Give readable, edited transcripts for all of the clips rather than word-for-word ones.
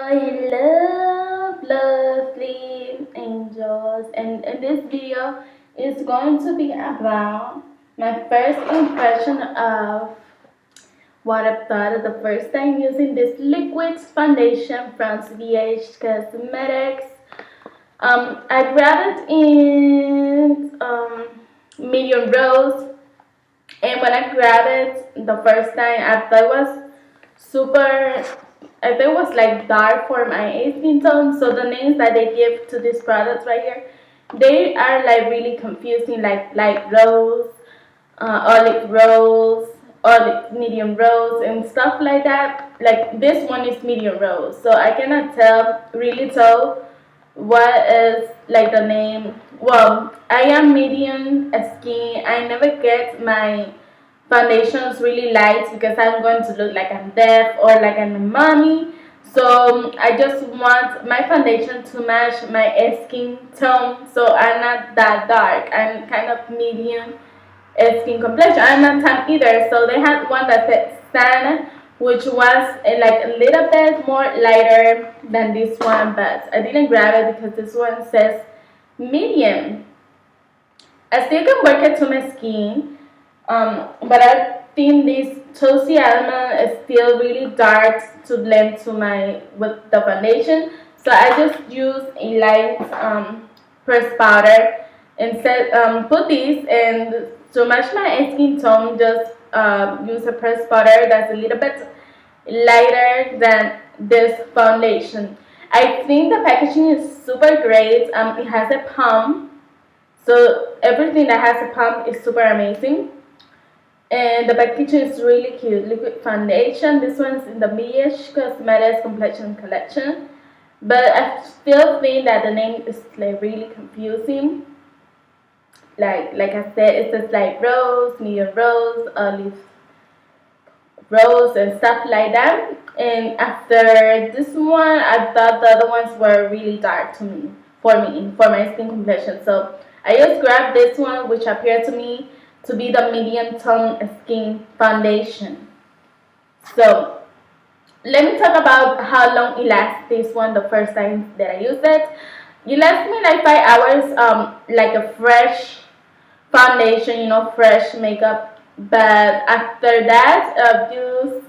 Hello, lovely angels, and this video is going to be about my first impression of what I thought of the first time using this liquid foundation from CVH Cosmetics. I grabbed it in medium rose, and when I grabbed it the first time, I thought it was super. I think it was like dark for my skin tone. So the names that they give to these products right here, they are like really confusing, like light rose, olive rose, olive medium rose, and stuff like that. Like this one is medium rose, so I cannot really tell what is like the name. Well, I am medium skin. I never get my foundations really light because I'm going to look like I'm deaf or like I'm a mommy. So I just want my foundation to match my skin tone. So I'm not that dark. I'm kind of medium skin complexion. I'm not tan either. So they had one that said tan, which was like a little bit more lighter than this one, but I didn't grab it because this one says medium. I still can work it to my skin, but I think this toasty almond is still really dark to blend to my with the foundation. So I just use a light pressed powder and put these, and to match my skin tone, just use a pressed powder that's a little bit lighter than this foundation. I think the packaging is super great. It has a pump, so everything that has a pump is super amazing. And the packaging is really cute. Liquid foundation. This one's in the BH Cosmetics Complexion Collection. But I still think that the name is like really confusing. Like I said, it says like rose, medium rose, olive rose, and stuff like that. And after this one, I thought the other ones were really dark to me, for my skin complexion. So I just grabbed this one, which appeared to me to be the medium tone skin foundation. So let me talk about how long it lasts. This one, the first time that I used it, it lasts me like 5 hours. Like a fresh foundation, fresh makeup. But after that, you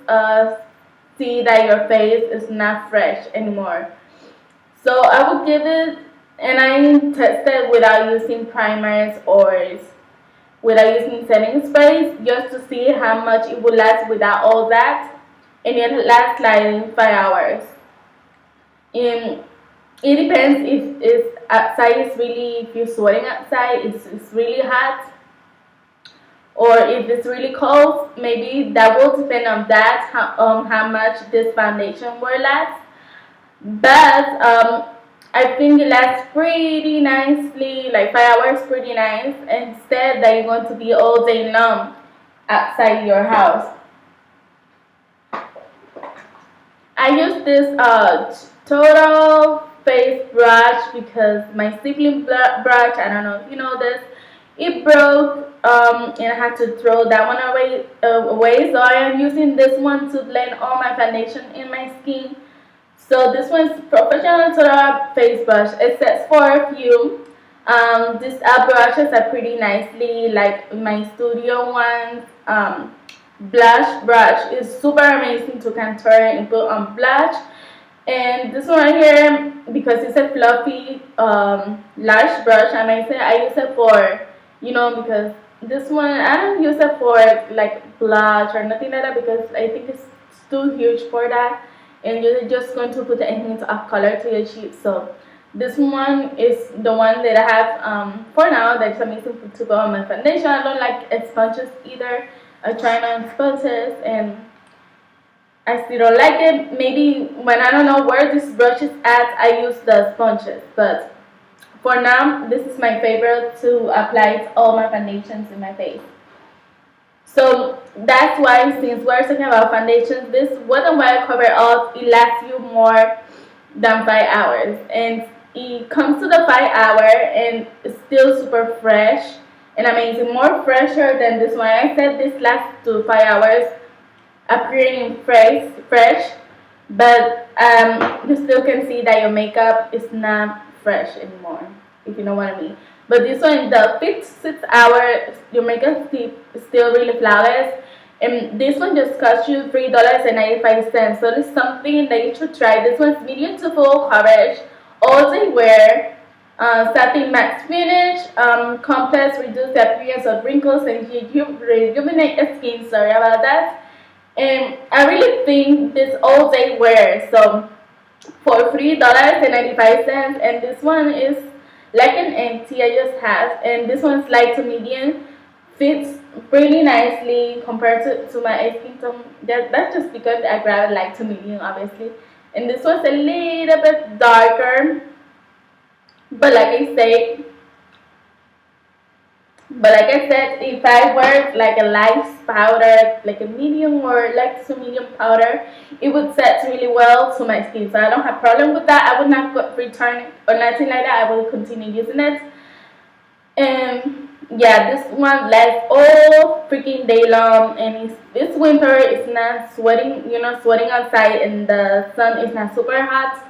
see that your face is not fresh anymore. So I would give it, and I tested without using primers or without using setting sprays, just to see how much it would last without all that, and it lasts like 5 hours. And it depends if outside is really, if you're sweating outside, it's really hot, or if it's really cold. Maybe that will depend on that, how much this foundation will last. But I think it lasts pretty nicely, like 5 hours, pretty nice. Instead, that you're going to be all day long outside your house. I use this Total Face brush because my sibling brush, I don't know if you know this, it broke, and I had to throw that one away. So I am using this one to blend all my foundation in my skin. So this one's Professional Total Face Brush. It sets for a few. These brushes are pretty nicely, like my studio ones. Blush brush is super amazing to contour and put on blush. And this one right here, because it's a fluffy lash brush, I use it for, because this one, I don't use it for like blush or nothing like that, because I think it's too huge for that, and you're just going to put the hint of color to your cheeks. So this one is the one that I have for now, that's amazing to go on my foundation. I don't like sponges either. I try on sponges and I still don't like it. Maybe when I don't know where this brush is at, I use the sponges. But for now, this is my favorite to apply to all my foundations in my face. So that's why, since we're talking about foundations, this Wet n Wild Cover Up, it lasts you more than 5 hours. And it comes to the 5 hour and it's still super fresh and amazing. More fresher than this one. I said this lasts to 5 hours, appearing fresh. but you still can see that your makeup is not fresh anymore, if you know what I mean. But this one, the 5 to 6 hour, your makeup is still really flawless. And this one just cost you $3.95. So it's something that you should try. This one's medium to full coverage, all day wear, satin matte finish, complex reduce the appearance of wrinkles and rejuvenate the skin. Sorry about that. And I really think this all day wear. So for $3.95, and this one is like an empty I just have, and this one's light to medium, fits really nicely compared to my skin tone. That's just because I grab it light to medium, obviously. And this one's a little bit darker, but like I said, if I wear like a light powder, like a medium or light to medium powder, it would set really well to my skin. So I don't have problem with that. I would not return it or nothing like that. I will continue using it. And yeah, this one lasts all freaking day long. And this winter, it's not sweating, sweating outside, and the sun is not super hot.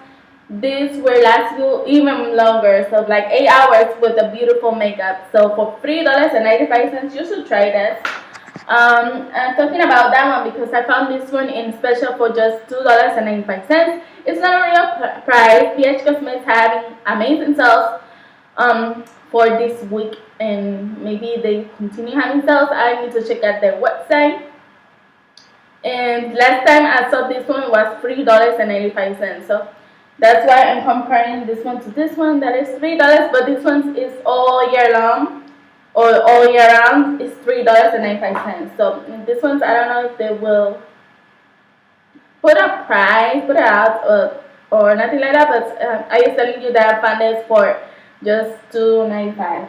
This will last you even longer, so like 8 hours with a beautiful makeup. So for $3.95, you should try this. I'm talking about that one because I found this one in special for just $2.95. It's not a real price. BH Cosmetics having amazing sales for this week, and maybe they continue having sales. I need to check out their website. And last time I saw this one was $3.95. So that's why I'm comparing this one to this one that is $3, but this one is all year long or all year round is $3.95. So this one's, I don't know if they will put it out or nothing like that, but I was telling you that I found this for just $2.95.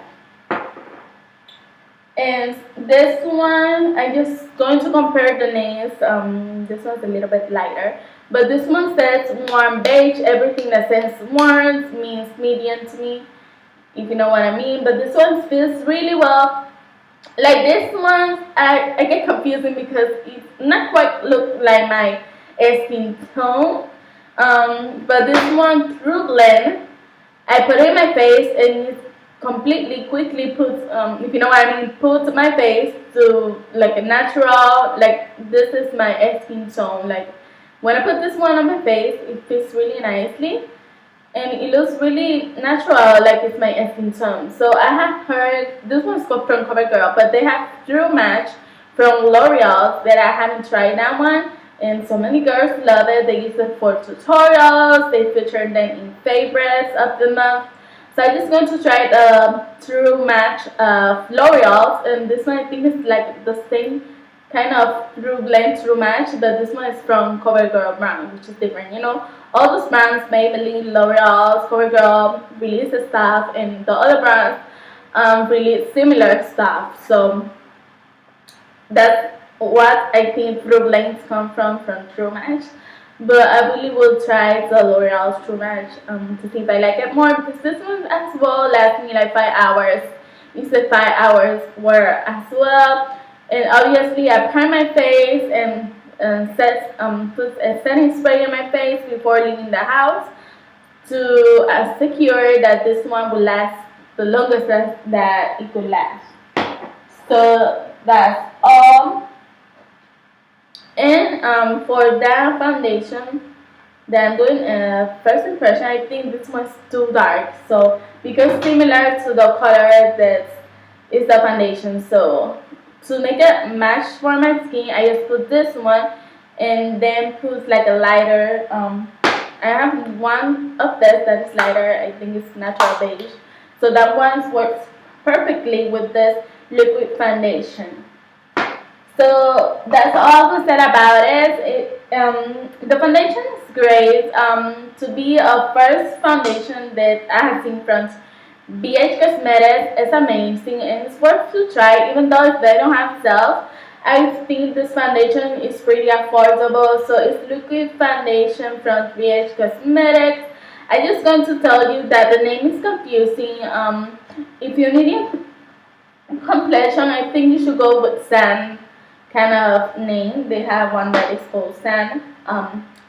And this one, I'm just going to compare the names. This one's a little bit lighter, but this one says warm beige. Everything that says warm means medium to me, if you know what I mean. But this one feels really well. Like this one, I get confusing because it's not quite look like my skin tone. But this one, True Blend, I put it in my face and it's completely quickly puts if you know what I mean, put my face to like a natural, like this is my skin tone. Like when I put this one on my face, it fits really nicely and it looks really natural, like it's my skin tone. So I have heard this one's from CoverGirl, but they have True Match from L'Oreal that I haven't tried that one, and so many girls love it. They use it for tutorials, they feature them in favorites of the month. So I'm just going to try the True Match of L'Oreal, and this one I think is like the same kind of True Blend, True Match, but this one is from CoverGirl brand, which is different. All those brands, Maybelline, L'Oreal, CoverGirl, release stuff, and the other brands release similar stuff. So that's what I think True Blends come from True Match. But I really will try the L'Oreal True Match to see if I like it more, because this one as well lasts me like 5 hours. You said 5 hours wear as well. And obviously I prime my face and put a setting spray in my face before leaving the house to secure that this one will last the longest that it could last. So that's all. And for that foundation that I'm doing first impression, I think this one's too dark. So because similar to the color that is the foundation, so to make it match for my skin, I just put this one and then put like a lighter. I have one of this that is lighter. I think it's natural beige. So that one works perfectly with this liquid foundation. So that's all to say about it. The foundation is great. To be a first foundation that I have seen from BH Cosmetics is amazing and it's worth to try, even though if they don't have sales. I think this foundation is pretty affordable. So it's liquid foundation from BH Cosmetics. I'm just going to tell you that the name is confusing. If you're needing complexion, I think you should go with Sand kind of name. They have one that is called Sand.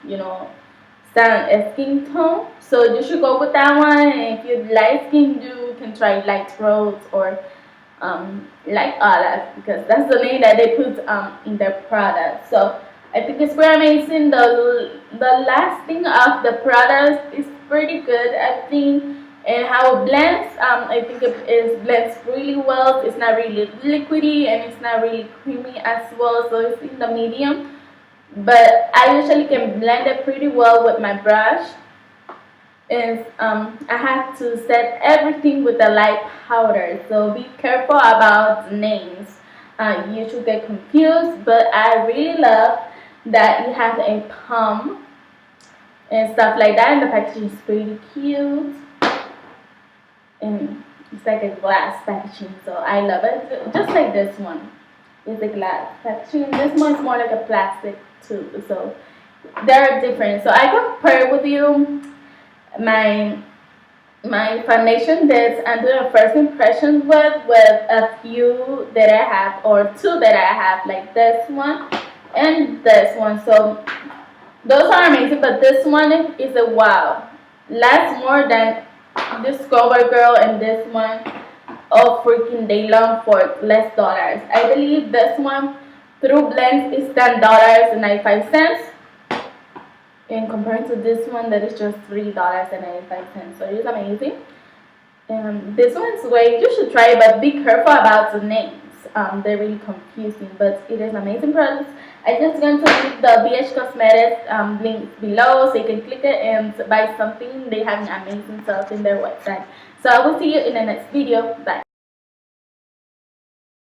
you know, sun skin tone. So you should go with that one. And if you're light skin, you can try light rose or light olive, because that's the name that they put in their product. So I think it's pretty amazing. The lasting of the product is pretty good, I think. And how it blends, I think it blends really well. It's not really liquidy and it's not really creamy as well, so it's in the medium. But I usually can blend it pretty well with my brush. And I have to set everything with the light powder, so be careful about the names. You should get confused, but I really love that it has a palm and stuff like that, and the packaging is pretty cute. And it's like a glass packaging, so I love it. Just like this one, it's a glass packaging. This one's more like a plastic too, so they're different. So I compare with you my foundation that I'm doing a first impression with a few that I have, or two that I have, like this one and this one. So those are amazing, but this one is a wow. Lasts more than this CoverGirl and this one all freaking day long for less dollars. I believe this one through blends is $10.95, in compared to this one that is just $3.95. So it's amazing. This one's great. You should try it, but be careful about the names. They're really confusing, but it is amazing products. I just going to leave the BH Cosmetics link below, so you can click it and buy something. They have amazing stuff in their website. So I will see you in the next video. Bye.